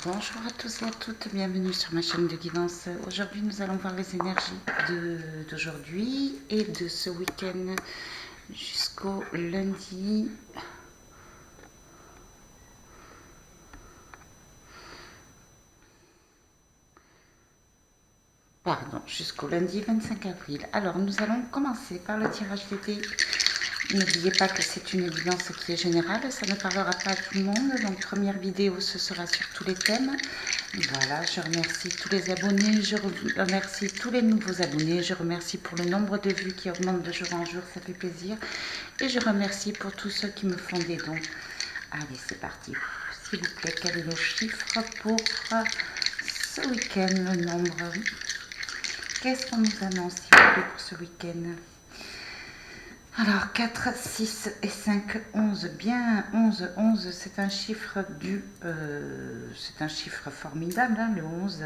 Bonjour à tous et à toutes, bienvenue sur ma chaîne de guidance. Aujourd'hui nous allons voir les énergies d'aujourd'hui et de ce week-end jusqu'au lundi. Pardon, jusqu'au lundi 25 avril. Alors nous allons commencer par le tirage des dés. N'oubliez pas que c'est une guidance qui est générale, ça ne parlera pas à tout le monde. Donc première vidéo, ce sera sur tous les thèmes. Voilà, je remercie tous les abonnés, je remercie tous les nouveaux abonnés, je remercie pour le nombre de vues qui augmente de jour en jour, ça fait plaisir. Et je remercie pour tous ceux qui me font des dons. Allez, c'est parti. S'il vous plaît, quel est le chiffre pour ce week-end, le nombre? Qu'est-ce qu'on nous annonce, s'il vous plaît, pour ce week-end? Alors, 4, 6 et 5, 11, bien, 11, 11, c'est un chiffre c'est un chiffre formidable, hein, le 11,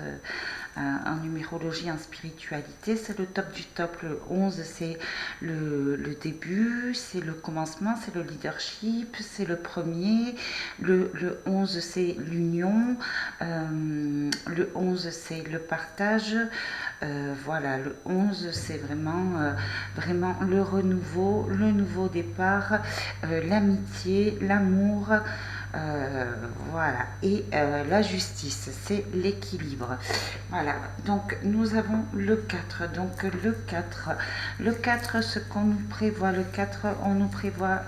en numérologie, en spiritualité, c'est le top du top. Le 11, c'est le début, c'est le commencement, c'est le leadership, c'est le premier. Le 11, c'est l'union. Le 11, c'est le partage. Voilà, le 11, c'est vraiment, vraiment le renouveau, le nouveau départ, l'amitié, l'amour, voilà, et la justice, c'est l'équilibre. Voilà, donc nous avons le 4, donc le 4, ce qu'on nous prévoit, le 4, on nous prévoit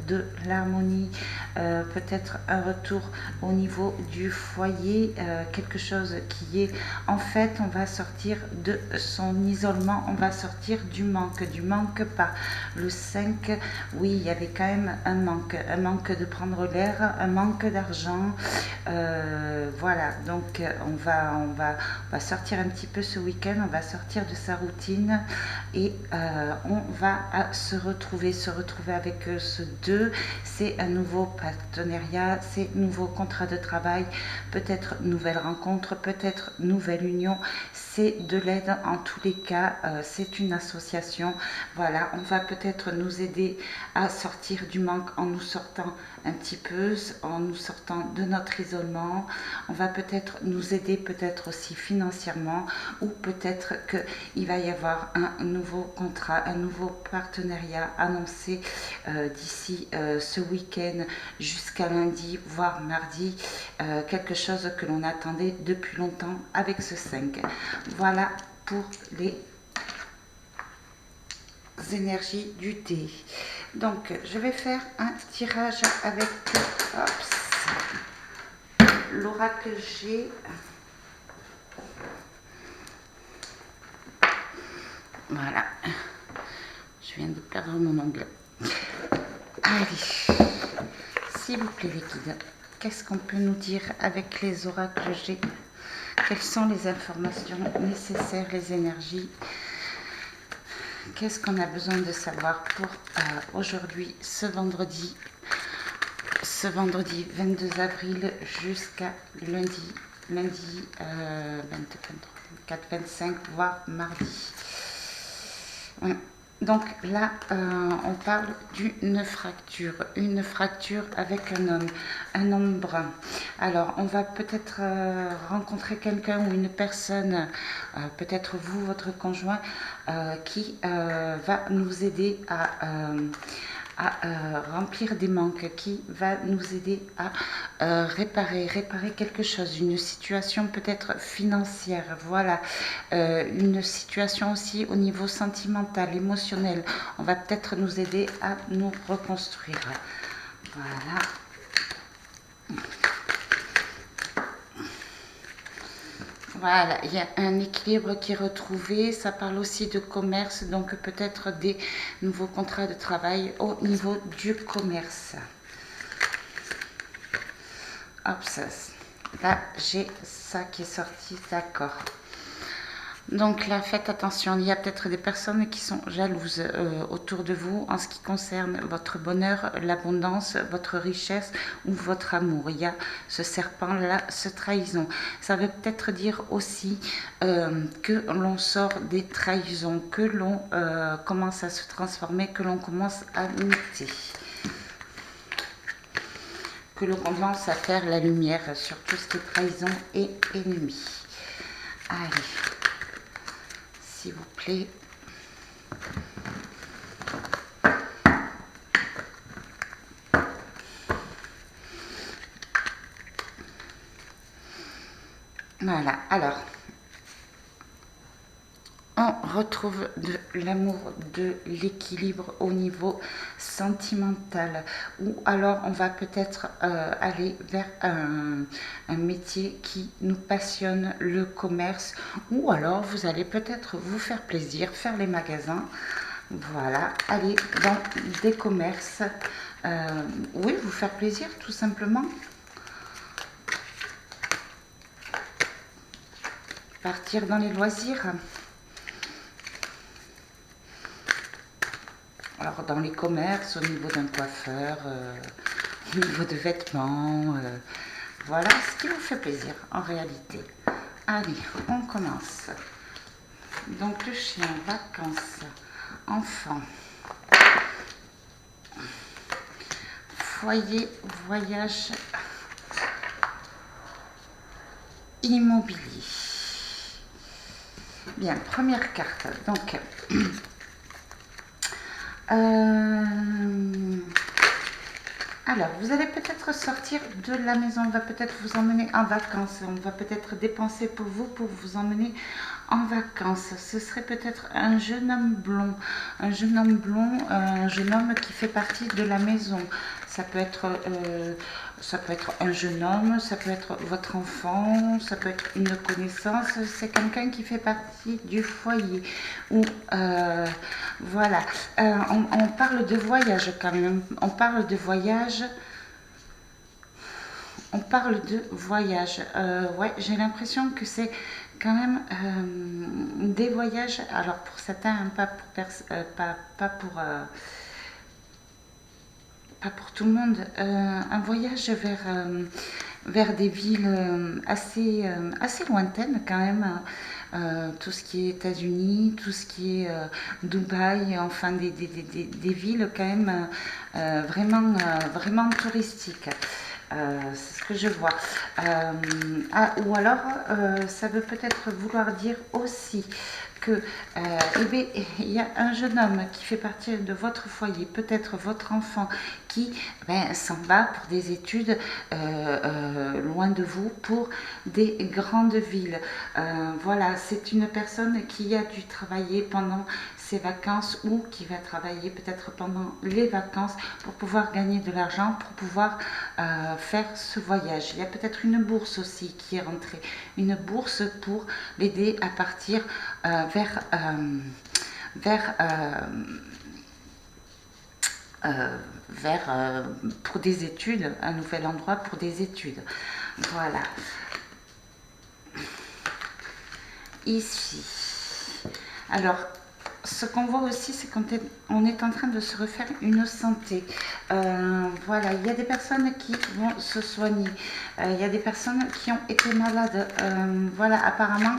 de l'harmonie, peut-être un retour au niveau du foyer, quelque chose qui est, en fait, on va sortir de son isolement, on va sortir du manque par le 5, oui, il y avait quand même un manque de prendre l'air, un manque d'argent, voilà, donc on va sortir un petit peu ce week-end, on va sortir de sa routine et on va se retrouver avec ce 2, c'est un nouveau partenariat, c'est nouveau contrat de travail, peut-être nouvelle rencontre, peut-être nouvelle union, c'est de l'aide en tous les cas, c'est une association, voilà, on va peut-être nous aider à sortir du manque en nous sortant un petit peu, en nous sortant de notre isolement, on va peut-être nous aider peut-être aussi financièrement ou peut-être qu'il va y avoir un nouveau contrat, un nouveau partenariat annoncé d'ici ce week-end jusqu'à lundi, voire mardi, quelque chose que l'on attendait depuis longtemps avec ce 5. Voilà pour les énergies du thé. Donc je vais faire un tirage avec l'oracle G. Voilà, je viens de perdre mon ongle. Allez, s'il vous plaît les guides, qu'est-ce qu'on peut nous dire avec les oracles G? Quelles sont les informations nécessaires, les énergies? Qu'est-ce qu'on a besoin de savoir pour aujourd'hui, ce vendredi 22 avril jusqu'à lundi 24, 25, voire mardi. Donc là, on parle d'une fracture avec un homme brun. Alors, on va peut-être rencontrer quelqu'un ou une personne, peut-être vous, votre conjoint, qui va nous aider à remplir des manques, qui va nous aider à réparer quelque chose, une situation peut-être financière, voilà, une situation aussi au niveau sentimental, émotionnel, on va peut-être nous aider à nous reconstruire, voilà. Voilà, il y a un équilibre qui est retrouvé, ça parle aussi de commerce, donc peut-être des nouveaux contrats de travail au niveau du commerce. Hop, ça, là j'ai ça qui est sorti, d'accord. Donc là, faites attention, il y a peut-être des personnes qui sont jalouses autour de vous en ce qui concerne votre bonheur, l'abondance, votre richesse ou votre amour. Il y a ce serpent-là, ce trahison. Ça veut peut-être dire aussi que l'on sort des trahisons, que l'on commence à se transformer, que l'on commence à muter. que l'on commence à faire la lumière sur tout ce qui est trahison et ennemi. Allez, s'il vous plaît. Voilà, alors, on retrouve de l'amour, de l'équilibre au niveau sentimental, ou alors on va peut-être aller vers un métier qui nous passionne, le commerce, ou alors vous allez peut-être vous faire plaisir, faire les magasins, voilà, aller dans des commerces, oui, vous faire plaisir tout simplement. Partir dans les loisirs. Alors dans les commerces, au niveau d'un coiffeur, au niveau de vêtements, voilà ce qui vous fait plaisir en réalité. Allez, on commence. Donc le chien, vacances, enfant, foyer, voyage, immobilier. Bien, première carte. Donc, alors, vous allez peut-être sortir de la maison, on va peut-être vous emmener en vacances, on va peut-être dépenser pour vous emmener en vacances. Ce serait peut-être un jeune homme blond, un jeune homme blond, un jeune homme qui fait partie de la maison. Ça peut être un jeune homme, ça peut être votre enfant, ça peut être une connaissance, c'est quelqu'un qui fait partie du foyer. Ou voilà, on parle de voyage quand même, on parle de voyage. On parle de voyage. Ouais, j'ai l'impression que c'est quand même des voyages. Alors pour certains, hein, pas pour tout le monde. Un voyage vers des villes assez lointaines quand même. Tout ce qui est États-Unis, tout ce qui est Dubaï, enfin des villes quand même vraiment touristiques. C'est ce que je vois. Ou alors, ça veut peut-être vouloir dire aussi que il y a un jeune homme qui fait partie de votre foyer, peut-être votre enfant, qui s'en va pour des études loin de vous, pour des grandes villes. Voilà, c'est une personne qui a dû travailler pendant ses vacances ou qui va travailler peut-être pendant les vacances pour pouvoir gagner de l'argent, pour pouvoir faire ce voyage. Il y a peut-être une bourse aussi qui est rentrée, une bourse pour l'aider à partir pour des études, un nouvel endroit pour des études. Voilà. Ici. Alors, ce qu'on voit aussi, c'est qu'on est en train de se refaire une santé. Voilà, il y a des personnes qui vont se soigner. Il y a des personnes qui ont été malades. Voilà, apparemment,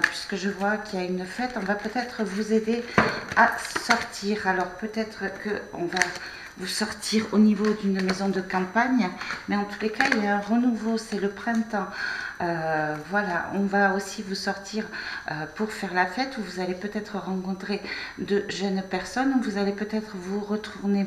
puisque je vois qu'il y a une fête, on va peut-être vous aider à sortir. Alors, peut-être qu'on va vous sortir au niveau d'une maison de campagne, mais en tous les cas, il y a un renouveau, c'est le printemps. Voilà, on va aussi vous sortir pour faire la fête, où vous allez peut-être rencontrer de jeunes personnes, où vous allez peut-être vous retourner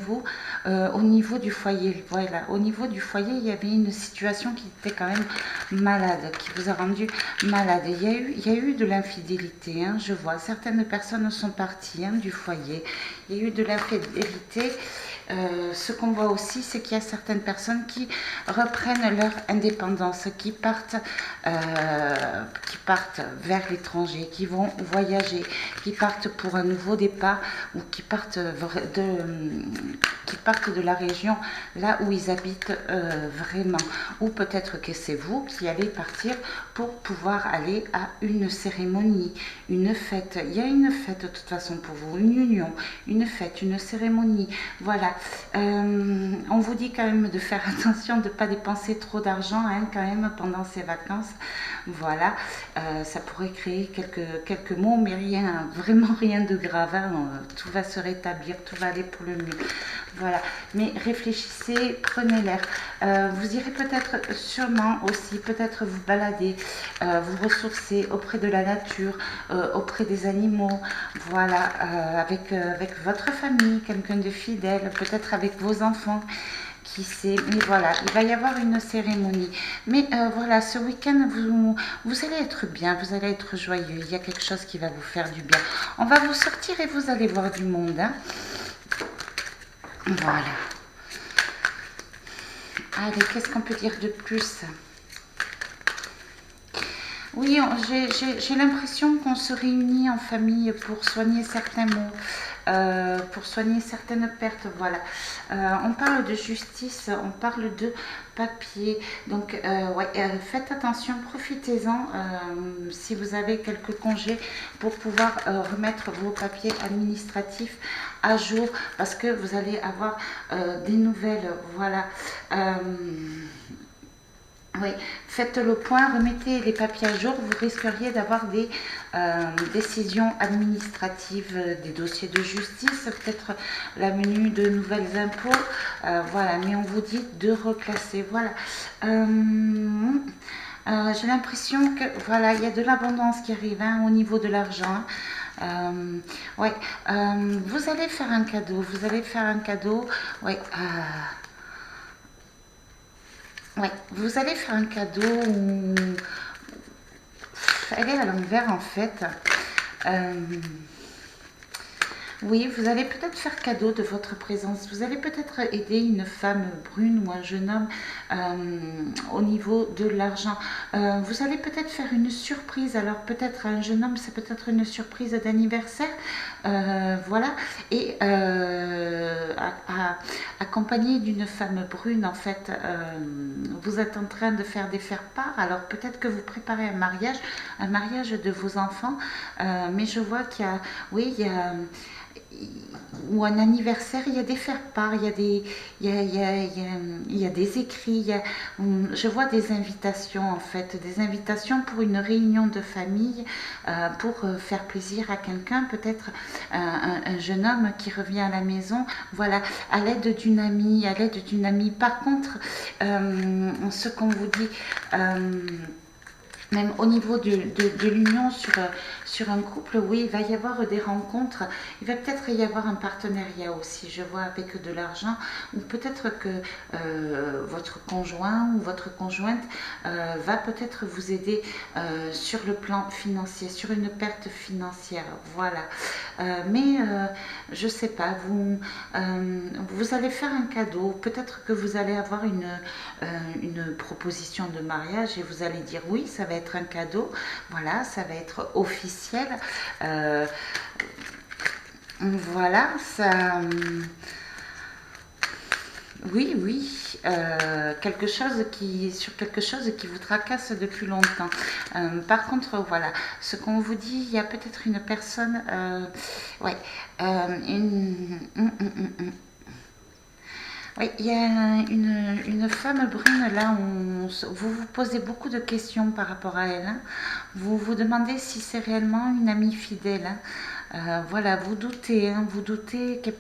au niveau du foyer. Voilà, au niveau du foyer, il y avait une situation qui était quand même malade, qui vous a rendu malade. Il y a eu de l'infidélité, hein, je vois, certaines personnes sont parties du foyer, il y a eu de l'infidélité. Ce qu'on voit aussi, c'est qu'il y a certaines personnes qui reprennent leur indépendance, qui partent vers l'étranger, qui vont voyager, qui partent pour un nouveau départ, ou qui partent de la région là où ils habitent vraiment. Ou peut-être que c'est vous qui allez partir pour pouvoir aller à une cérémonie, une fête. Il y a une fête de toute façon pour vous, une union, une fête, une cérémonie. Voilà, On vous dit quand même de faire attention de ne pas dépenser trop d'argent hein, quand même pendant ces vacances. Voilà, ça pourrait créer quelques maux, mais rien, vraiment rien de grave. Hein. Tout va se rétablir, tout va aller pour le mieux. Voilà, mais réfléchissez, prenez l'air. Vous irez peut-être, sûrement aussi, peut-être vous balader, vous ressourcer auprès de la nature, auprès des animaux, voilà, avec votre famille, quelqu'un de fidèle, peut-être avec vos enfants. Qui sait, mais voilà, il va y avoir une cérémonie. Mais voilà, ce week-end, vous allez être bien, vous allez être joyeux. Il y a quelque chose qui va vous faire du bien. On va vous sortir et vous allez voir du monde. Hein. Voilà. Allez, qu'est-ce qu'on peut dire de plus? Oui, j'ai l'impression qu'on se réunit en famille pour soigner certains maux, pour soigner certaines pertes. Voilà. On parle de justice, on parle de papier. Donc, ouais, faites attention, profitez-en si vous avez quelques congés pour pouvoir remettre vos papiers administratifs à jour parce que vous allez avoir des nouvelles. Voilà. Oui, faites le point, remettez les papiers à jour, vous risqueriez d'avoir des décisions administratives, des dossiers de justice, peut-être la venue de nouvelles impôts, voilà, mais on vous dit de reclasser, voilà. J'ai l'impression que, voilà, il y a de l'abondance qui arrive hein, au niveau de l'argent. Ouais, vous allez faire un cadeau, ouais. Ouais, vous allez faire un cadeau où elle est à l'envers en fait. Euh, Oui, vous allez peut-être faire cadeau de votre présence. Vous allez peut-être aider une femme brune ou un jeune homme au niveau de l'argent. Vous allez peut-être faire une surprise. Alors peut-être un jeune homme, c'est peut-être une surprise d'anniversaire. Voilà. Et accompagné d'une femme brune, en fait, vous êtes en train de faire des faire-part. Alors peut-être que vous préparez un mariage de vos enfants. Mais je vois qu'il y a, oui, ou un anniversaire, il y a des faire-part, il y a des écrits, je vois des invitations en fait, des invitations pour une réunion de famille, pour faire plaisir à quelqu'un, peut-être un jeune homme qui revient à la maison, voilà, à l'aide d'une amie, Par contre, ce qu'on vous dit, même au niveau de l'union sur un couple, oui, il va y avoir des rencontres. Il va peut-être y avoir un partenariat aussi, je vois, avec de l'argent. Ou peut-être que votre conjoint ou votre conjointe va peut-être vous aider sur le plan financier, sur une perte financière. Voilà. Mais je ne sais pas, vous allez faire un cadeau. Peut-être que vous allez avoir une proposition de mariage et vous allez dire oui, ça va être un cadeau, voilà, ça va être officiel. Voilà, ça. Oui, oui, sur quelque chose qui vous tracasse depuis longtemps. Par contre, voilà, ce qu'on vous dit, il y a peut-être une personne, ouais, oui, il y a une femme brune là, vous vous posez beaucoup de questions par rapport à elle. Hein. Vous vous demandez si c'est réellement une amie fidèle. Hein. Voilà, vous doutez qu'elle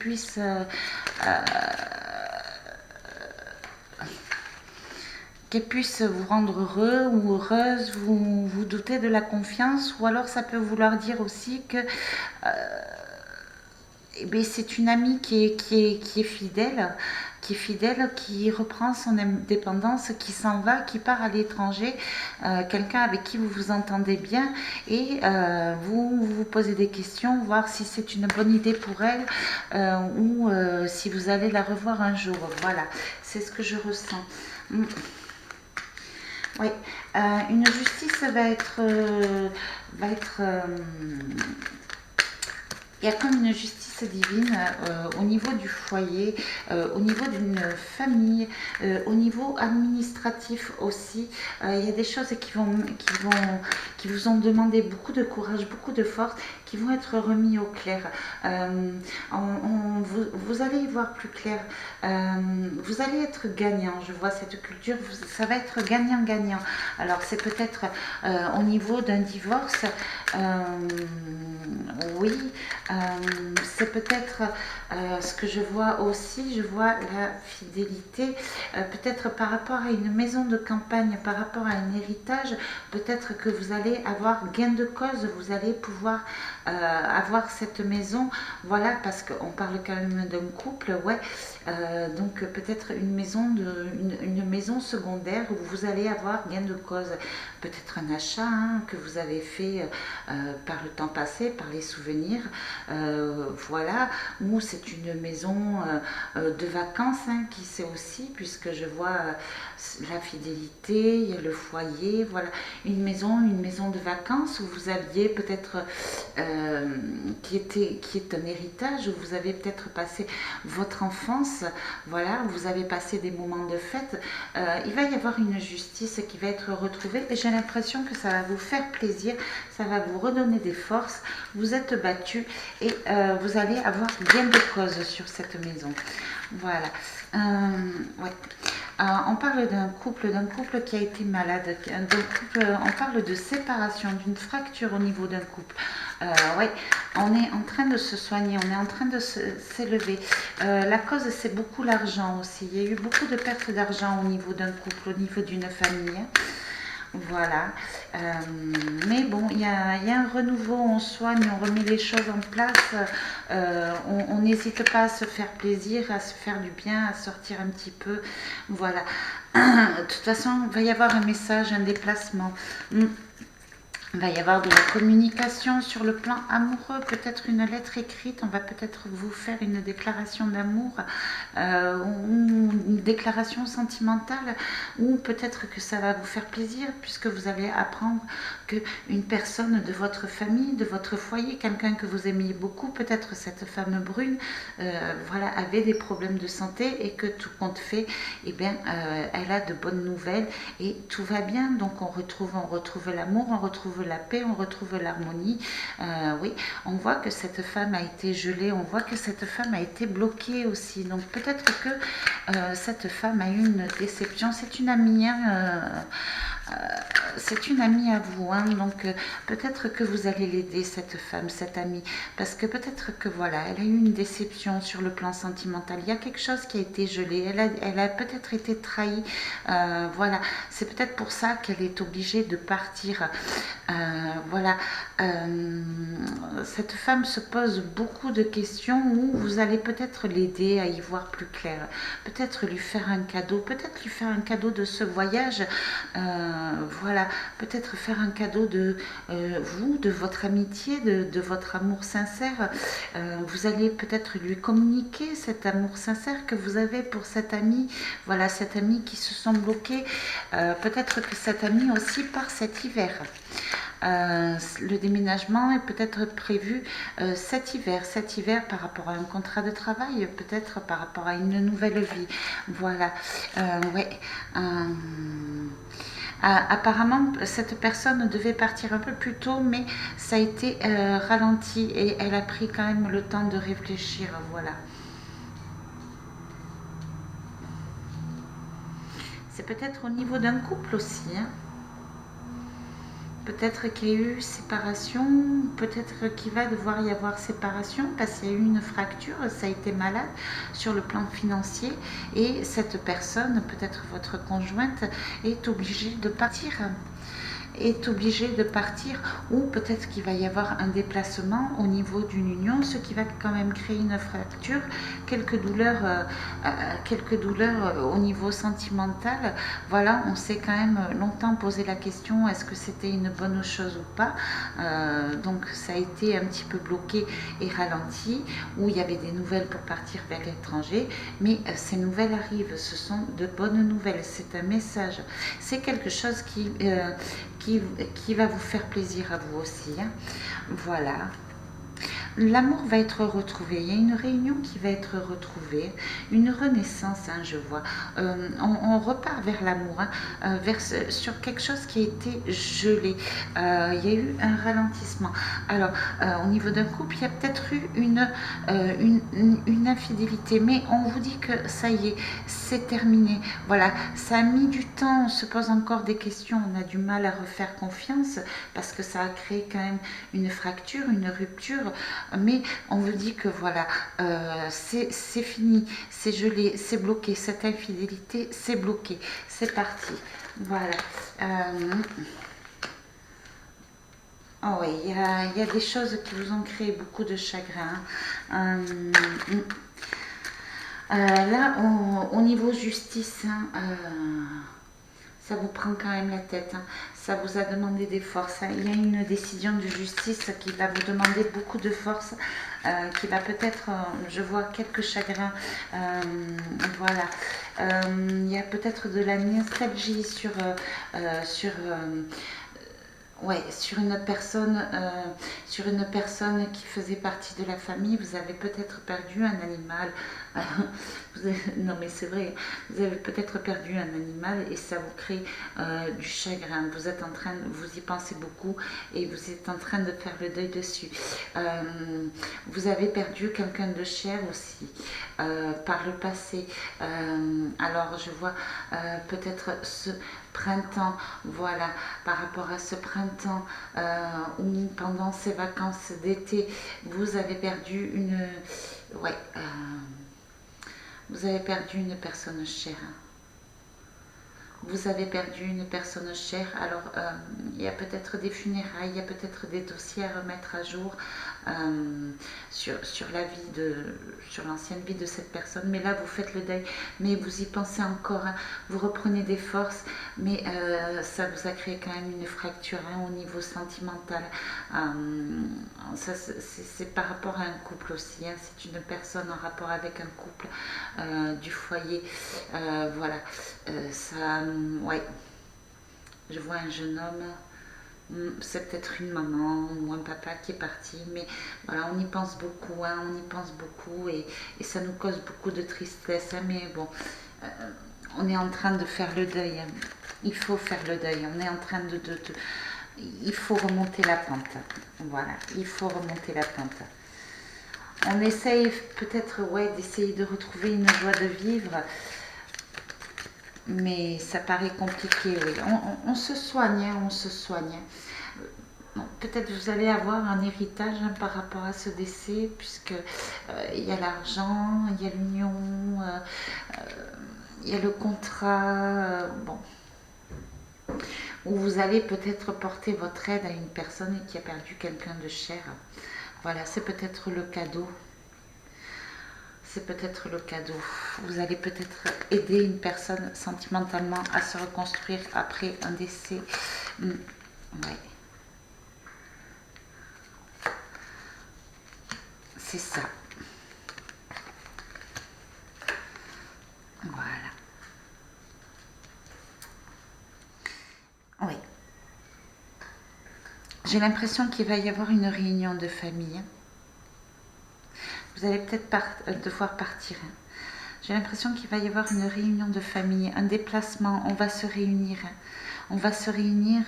puisse vous rendre heureux ou heureuse, vous doutez de la confiance, ou alors ça peut vouloir dire aussi que eh bien, c'est une amie qui est fidèle, qui reprend son indépendance, qui s'en va, qui part à l'étranger, quelqu'un avec qui vous vous entendez bien et vous posez des questions, voir si c'est une bonne idée pour elle ou si vous allez la revoir un jour. Voilà, c'est ce que je ressens. Oui, une justice va être Il y a comme une justice divine au niveau du foyer, au niveau d'une famille, au niveau administratif aussi. Il y a des choses qui vous ont demandé beaucoup de courage, beaucoup de force, qui vont être remis au clair. Vous allez y voir plus clair. Vous allez être gagnant. Je vois cette culture, ça va être gagnant-gagnant. Alors c'est peut-être au niveau d'un divorce. Oui, c'est peut-être ce que je vois aussi, je vois la fidélité, peut-être par rapport à une maison de campagne, par rapport à un héritage, peut-être que vous allez avoir gain de cause, vous allez pouvoir avoir cette maison, voilà, parce qu'on parle quand même d'un couple, ouais, donc peut-être une maison secondaire où vous allez avoir gain de cause, peut-être un achat hein, que vous avez fait par le temps passé, par les souvenirs, voilà, ou c'est une maison de vacances hein, qui sait aussi, puisque je vois la fidélité, il y a le foyer, voilà, une maison de vacances où vous aviez peut-être, qui est un héritage, où vous avez peut-être passé votre enfance, voilà, où vous avez passé des moments de fête, il va y avoir une justice qui va être retrouvée et j'ai l'impression que ça va vous faire plaisir, ça va vous redonner des forces, vous êtes battu et vous allez avoir gain de cause sur cette maison. Voilà. Ouais. On parle d'un couple qui a été malade, on parle de séparation, d'une fracture au niveau d'un couple. Ouais, on est en train de se soigner, on est en train de s'élever. La cause, c'est beaucoup l'argent aussi. Il y a eu beaucoup de pertes d'argent au niveau d'un couple, au niveau d'une famille. Voilà. Mais bon, il y a un renouveau, on soigne, on remet les choses en place. On n'hésite pas à se faire plaisir, à se faire du bien, à sortir un petit peu. Voilà. De toute façon, il va y avoir un message, un déplacement. Il va y avoir de la communication sur le plan amoureux, peut-être une lettre écrite, on va peut-être vous faire une déclaration d'amour ou une déclaration sentimentale, ou peut-être que ça va vous faire plaisir puisque vous allez apprendre qu'une personne de votre famille, de votre foyer, quelqu'un que vous aimiez beaucoup, peut-être cette femme brune, voilà, avait des problèmes de santé et que tout compte fait, eh bien, elle a de bonnes nouvelles et tout va bien, donc on retrouve l'amour, on retrouve la paix, on retrouve l'harmonie. Oui, on voit que cette femme a été gelée, on voit que cette femme a été bloquée aussi. Donc peut-être que cette femme a eu une déception. C'est une amie, hein, c'est une amie à vous, hein, donc peut-être que vous allez l'aider, cette femme, cette amie, parce que peut-être que voilà, elle a eu une déception sur le plan sentimental, il y a quelque chose qui a été gelé, elle a peut-être été trahie, voilà, c'est peut-être pour ça qu'elle est obligée de partir, voilà, cette femme se pose beaucoup de questions où vous allez peut-être l'aider à y voir plus clair, peut-être lui faire un cadeau, de ce voyage, voilà, peut-être faire un cadeau de vous, de votre amitié, de votre amour sincère. Vous allez peut-être lui communiquer cet amour sincère que vous avez pour cette amie. Voilà, cette amie qui se sent bloquée. Peut-être que cette amie aussi part cet hiver. Le déménagement est peut-être prévu cet hiver par rapport à un contrat de travail, peut-être par rapport à une nouvelle vie. Voilà, ouais. Apparemment, cette personne devait partir un peu plus tôt, mais ça a été ralenti et elle a pris quand même le temps de réfléchir. Voilà. C'est peut-être au niveau d'un couple aussi, hein. Peut-être qu'il y a eu séparation, peut-être qu'il va devoir y avoir séparation parce qu'il y a eu une fracture, ça a été malade sur le plan financier et cette personne, peut-être votre conjointe, est obligée de partir. Ou peut-être qu'il va y avoir un déplacement au niveau d'une union, ce qui va quand même créer une fracture, quelques douleurs au niveau sentimental. Voilà, on s'est quand même longtemps posé la question, est-ce que c'était une bonne chose ou pas, donc ça a été un petit peu bloqué et ralenti, où il y avait des nouvelles pour partir vers l'étranger, mais ces nouvelles arrivent, ce sont de bonnes nouvelles, c'est un message, c'est quelque chose qui va vous faire plaisir à vous aussi, hein. Voilà. l'amour va être retrouvé. Il y a une réunion qui va être retrouvée, une renaissance, hein, je vois. On repart vers l'amour, hein, sur quelque chose qui a été gelé. Il y a eu un ralentissement. Alors, au niveau d'un couple, il y a peut-être eu une infidélité, mais on vous dit que ça y est, c'est terminé. Voilà, ça a mis du temps, on se pose encore des questions, on a du mal à refaire confiance parce que ça a créé quand même une fracture, une rupture, mais on vous dit que voilà, c'est fini, c'est gelé, c'est bloqué, cette infidélité, c'est bloqué, c'est parti. Voilà. Oh oui, il y a des choses qui vous ont créé beaucoup de chagrin. Là, au niveau justice, hein, ça vous prend quand même la tête, hein. Ça vous a demandé des forces, hein. Il y a une décision de justice qui va vous demander beaucoup de force, qui va peut-être, je vois quelques chagrins, voilà. Il y a peut-être de la nostalgie ouais, sur une personne qui faisait partie de la famille. Vous avez peut-être perdu un animal. Non mais c'est vrai, vous avez peut-être perdu un animal et ça vous crée du chagrin. Vous êtes en train, vous y pensez beaucoup et vous êtes en train de faire le deuil dessus. Vous avez perdu quelqu'un de cher aussi par le passé. Alors je vois peut-être ce printemps, voilà, par rapport à ce printemps où pendant ces vacances d'été, vous avez perdu ouais, vous avez perdu une personne chère. Vous avez perdu une personne chère, alors il y a peut-être des funérailles, il y a peut-être des dossiers à remettre à jour sur la vie sur l'ancienne vie de cette personne, mais là vous faites le deuil, mais vous y pensez encore, hein, vous reprenez des forces, mais ça vous a créé quand même une fracture, hein, au niveau sentimental. C'est par rapport à un couple aussi, hein, c'est une personne en rapport avec un couple du foyer, voilà, ça, ouais, je vois un jeune homme, c'est peut-être une maman ou un papa qui est parti, mais voilà, on y pense beaucoup, hein, on y pense beaucoup et ça nous cause beaucoup de tristesse, hein, mais bon, on est en train de faire le deuil, hein. Il faut faire le deuil, on est en train il faut remonter la pente, voilà, il faut remonter la pente. On essaye peut-être, ouais, d'essayer de retrouver une joie de vivre, mais ça paraît compliqué, oui. On se soigne, hein, on se soigne. Bon, peut-être vous allez avoir un héritage, hein, par rapport à ce décès, puisque il y a l'argent, il y a l'union, il y a le contrat, bon, où vous allez peut-être porter votre aide à une personne qui a perdu quelqu'un de cher. Voilà, c'est peut-être le cadeau. C'est peut-être le cadeau. Vous allez peut-être aider une personne sentimentalement à se reconstruire après un décès. Ouais. C'est ça. Voilà. Oui. J'ai l'impression qu'il va y avoir une réunion de famille. Vous allez peut-être devoir partir. J'ai l'impression qu'il va y avoir une réunion de famille, un déplacement, on va se réunir. On va se réunir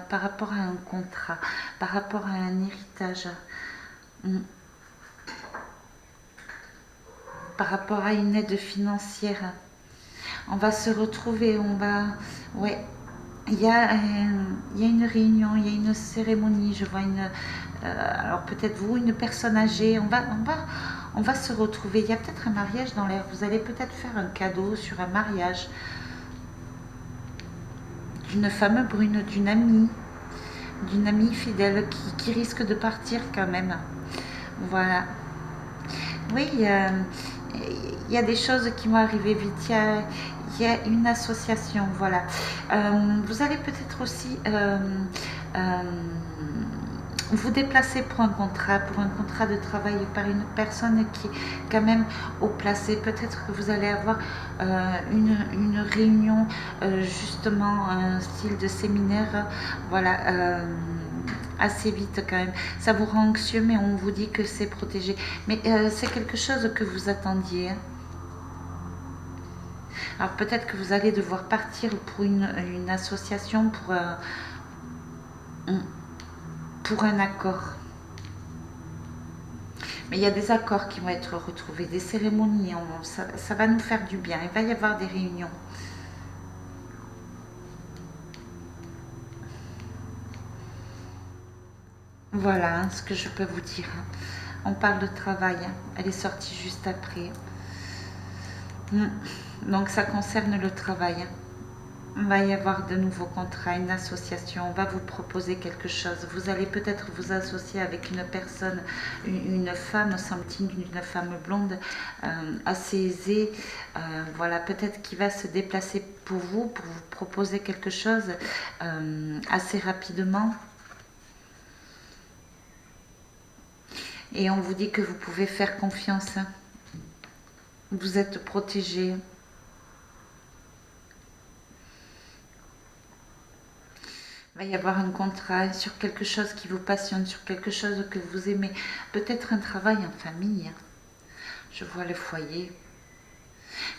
par rapport à un contrat, par rapport à un héritage, par rapport à une aide financière. On va se retrouver, on va... Ouais, il y a une réunion, il y a une cérémonie, je vois alors peut-être vous, une personne âgée, on va se retrouver. Il y a peut-être un mariage dans l'air, vous allez peut-être faire un cadeau sur un mariage d'une femme brune, d'une amie fidèle qui risque de partir quand même. Voilà. Oui, il y a des choses qui vont arriver vite. Il y a une association, voilà. Vous allez peut-être aussi vous déplacer pour un contrat de travail par une personne qui est quand même haut placée. Peut-être que vous allez avoir une réunion, justement, un style de séminaire, voilà, assez vite quand même. Ça vous rend anxieux, mais on vous dit que c'est protégé. Mais c'est quelque chose que vous attendiez. Hein. Alors peut-être que vous allez devoir partir pour une association, pour un accord. Mais il y a des accords qui vont être retrouvés, des cérémonies, ça va nous faire du bien. Il va y avoir des réunions. Voilà hein, ce que je peux vous dire. On parle de travail, hein. Elle est sortie juste après. Donc ça concerne le travail. Il va y avoir de nouveaux contrats, une association, on va vous proposer quelque chose. Vous allez peut-être vous associer avec une personne, une femme, semble-t-il, une femme blonde, assez aisée, voilà, peut-être qui va se déplacer pour vous proposer quelque chose assez rapidement. Et on vous dit que vous pouvez faire confiance. Vous êtes protégé. Il va y avoir un contrat sur quelque chose qui vous passionne, sur quelque chose que vous aimez. Peut-être un travail en famille. Je vois le foyer.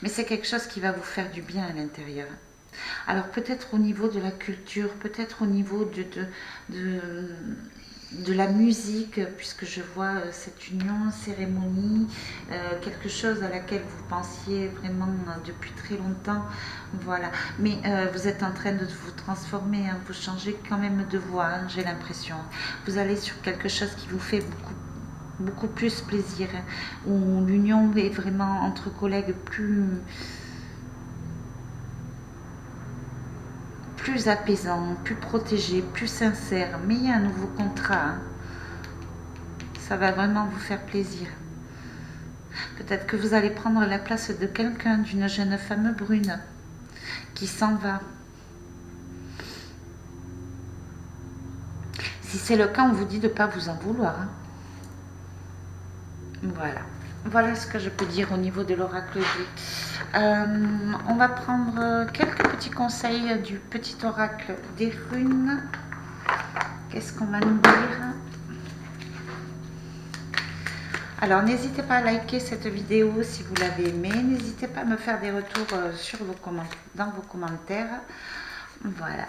Mais c'est quelque chose qui va vous faire du bien à l'intérieur. Alors peut-être au niveau de la culture, peut-être au niveau de la musique, puisque je vois cette union, cérémonie, quelque chose à laquelle vous pensiez vraiment depuis très longtemps, voilà. Mais vous êtes en train de vous transformer, hein, vous changez quand même de voix, hein, j'ai l'impression. Vous allez sur quelque chose qui vous fait beaucoup plus plaisir, hein, où l'union est vraiment entre collègues plus apaisant, plus protégé, plus sincère. Mais il y a un nouveau contrat. Hein. Ça va vraiment vous faire plaisir. Peut-être que vous allez prendre la place de quelqu'un, d'une jeune femme brune qui s'en va. Si c'est le cas, on vous dit de ne pas vous en vouloir. Hein. Voilà. Voilà ce que je peux dire au niveau de l'oracle G. On va prendre quelques petits conseils du petit oracle des runes. Qu'est-ce qu'on va nous dire? Alors n'hésitez pas à liker cette vidéo si vous l'avez aimée. N'hésitez pas à me faire des retours dans vos commentaires. Voilà.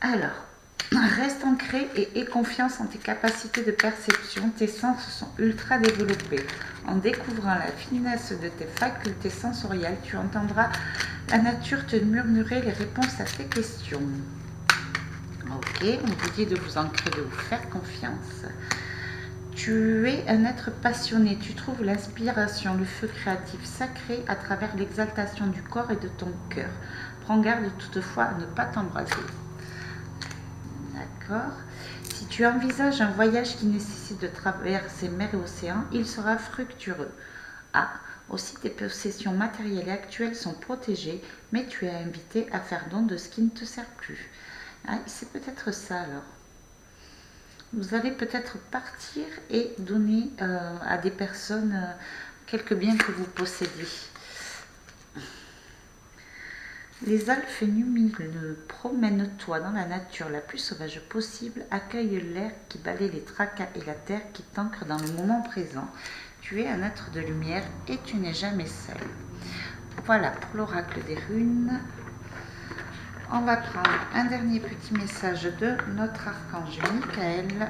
Alors, reste ancré et aie confiance en tes capacités de perception. Tes sens sont ultra développés. En découvrant la finesse de tes facultés sensorielles, tu entendras la nature te murmurer les réponses à tes questions. Ok, on vous dit de vous ancrer, de vous faire confiance. Tu es un être passionné, tu trouves l'inspiration, le feu créatif sacré à travers l'exaltation du corps et de ton cœur. Prends garde toutefois à ne pas t'embraser. D'accord. Si tu envisages un voyage qui nécessite de traverser mer et océan, il sera fructueux. Ah, aussi tes possessions matérielles et actuelles sont protégées, mais tu es invité à faire don de ce qui ne te sert plus. Ah, c'est peut-être ça alors. Vous allez peut-être partir et donner à des personnes quelques biens que vous possédez. Les elfes lumineux, promène-toi dans la nature la plus sauvage possible, accueille l'air qui balaie les tracas et la terre qui t'ancre dans le moment présent. Tu es un être de lumière et tu n'es jamais seul. Voilà pour l'oracle des runes. On va prendre un dernier petit message de notre archange Michael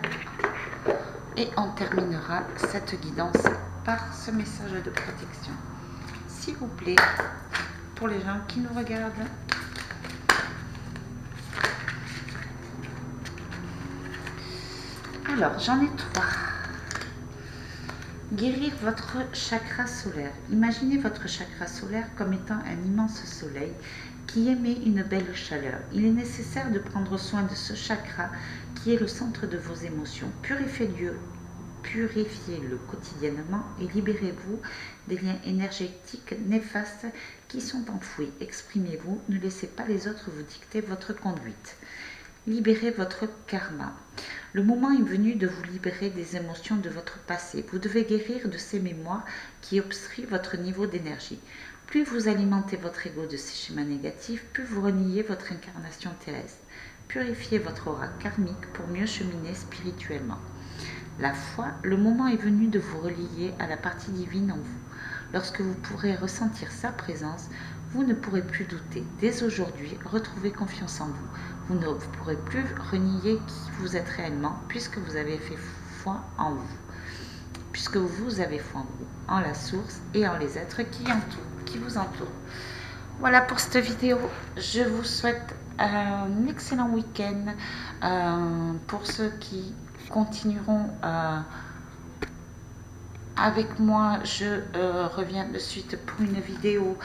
et on terminera cette guidance par ce message de protection. S'il vous plaît, pour les gens qui nous regardent. Alors, j'en ai 3. Guérir votre chakra solaire. Imaginez votre chakra solaire comme étant un immense soleil qui émet une belle chaleur. Il est nécessaire de prendre soin de ce chakra qui est le centre de vos émotions. Purifiez-le quotidiennement et libérez-vous des liens énergétiques néfastes qui sont enfouis. Exprimez-vous, ne laissez pas les autres vous dicter votre conduite. Libérez votre karma. Le moment est venu de vous libérer des émotions de votre passé. Vous devez guérir de ces mémoires qui obstruent votre niveau d'énergie. Plus vous alimentez votre ego de ces schémas négatifs, plus vous reniez votre incarnation terrestre. purifier votre aura karmique pour mieux cheminer spirituellement. La foi, le moment est venu de vous relier à la partie divine en vous. Lorsque vous pourrez ressentir sa présence, vous ne pourrez plus douter. Dès aujourd'hui, retrouvez confiance en vous. Vous ne pourrez plus renier qui vous êtes réellement puisque vous avez fait foi en vous. Puisque vous avez foi en vous, en la source et en les êtres qui vous entourent. Voilà pour cette vidéo. Je vous souhaite un excellent week-end. Pour ceux qui continueront avec moi, je reviens de suite pour une vidéo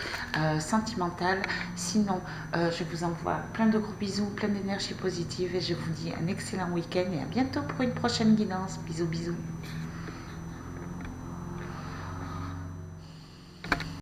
sentimentale. Sinon, je vous envoie plein de gros bisous, plein d'énergie positive et je vous dis un excellent week-end et à bientôt pour une prochaine guidance. Bisous, bisous.